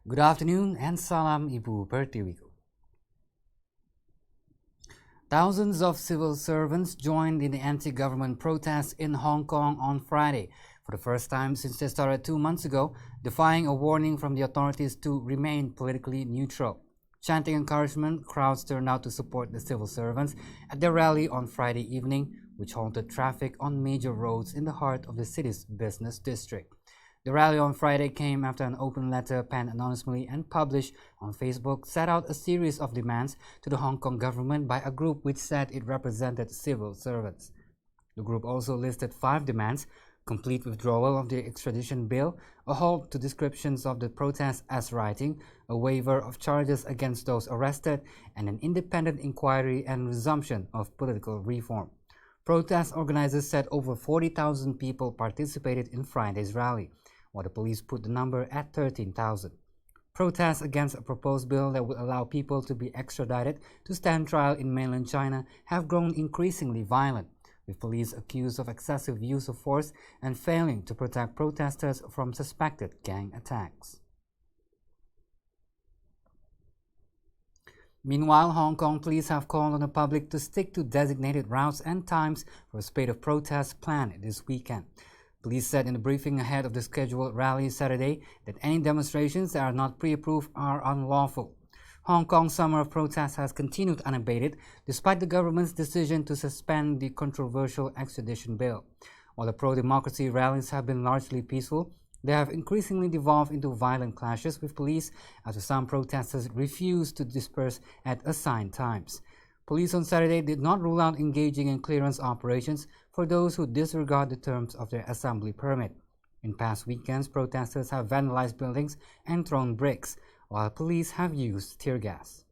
Good afternoon and salam Ibu Pertiwiku. Thousands of civil servants joined in the anti-government protests in Hong Kong on Friday for the first time since they started 2 months ago, defying a warning from the authorities to remain politically neutral. Chanting encouragement, crowds turned out to support the civil servants at their rally on Friday evening, which halted traffic on major roads in the heart of the city's business district. The rally on Friday came after an open letter penned anonymously and published on Facebook set out a series of demands to the Hong Kong government by a group which said it represented civil servants. The group also listed 5 demands: complete withdrawal of the extradition bill, a halt to descriptions of the protests as rioting, a waiver of charges against those arrested, and an independent inquiry and resumption of political reform. Protest organizers said over 40,000 people participated in Friday's rally, while the police put the number at 13,000. Protests against a proposed bill that would allow people to be extradited to stand trial in mainland China have grown increasingly violent, with police accused of excessive use of force and failing to protect protesters from suspected gang attacks. Meanwhile, Hong Kong police have called on the public to stick to designated routes and times for a spate of protests planned this weekend. Police said in a briefing ahead of the scheduled rally Saturday that any demonstrations that are not pre-approved are unlawful. Hong Kong's summer of protests has continued unabated despite the government's decision to suspend the controversial extradition bill. While the pro-democracy rallies have been largely peaceful, they have increasingly devolved into violent clashes with police after some protesters refused to disperse at assigned times. Police on Saturday did not rule out engaging in clearance operations for those who disregard the terms of their assembly permit. In past weekends, protesters have vandalized buildings and thrown bricks, while police have used tear gas.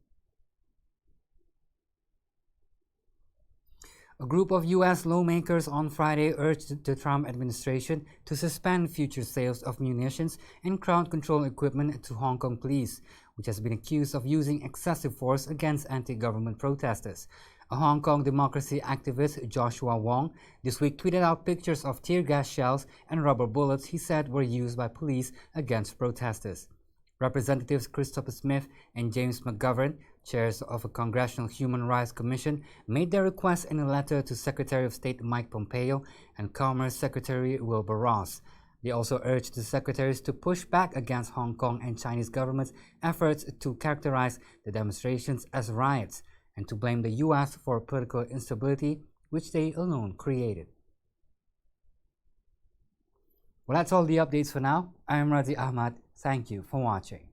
A group of U.S. lawmakers on Friday urged the Trump administration to suspend future sales of munitions and crowd control equipment to Hong Kong police, which has been accused of using excessive force against anti-government protesters. A Hong Kong democracy activist, Joshua Wong, this week tweeted out pictures of tear gas shells and rubber bullets he said were used by police against protesters. Representatives Christopher Smith and James McGovern, chairs of a Congressional Human Rights Commission, made their request in a letter to Secretary of State Mike Pompeo and Commerce Secretary Wilbur Ross. They also urged the secretaries to push back against Hong Kong and Chinese government's efforts to characterize the demonstrations as riots and to blame the U.S. for political instability, which they alone created. Well, that's all the updates for now. I am Razi Ahmad. Thank you for watching.